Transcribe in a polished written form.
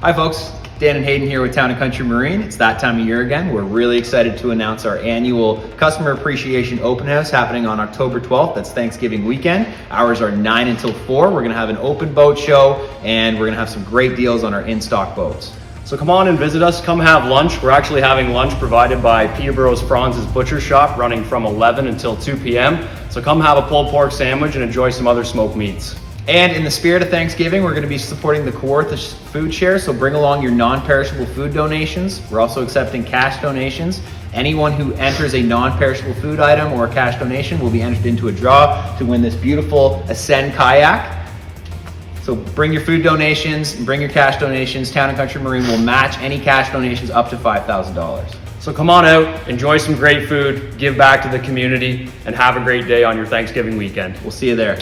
Hi folks, Dan and Hayden here with Town & Country Marine. It's that time of year again. We're really excited to announce our annual Customer Appreciation Open House happening on October 12th. That's Thanksgiving weekend. Hours are 9 until 4. We're gonna have an open boat show and we're gonna have some great deals on our in-stock boats. So come on and visit us, come have lunch. We're actually having lunch provided by Peterborough's Franz's Butcher Shop running from 11 until 2 p.m. So come have a pulled pork sandwich and enjoy some other smoked meats. And in the spirit of Thanksgiving, we're going to be supporting the Kawartha Food Share, so bring along your non-perishable food donations. We're also accepting cash donations. Anyone who enters a non-perishable food item or a cash donation will be entered into a draw to win this beautiful Ascend kayak. So bring your food donations and bring your cash donations. Town & Country Marine will match any cash donations up to $5,000. So come on out, enjoy some great food, give back to the community, and have a great day on your Thanksgiving weekend. We'll see you there.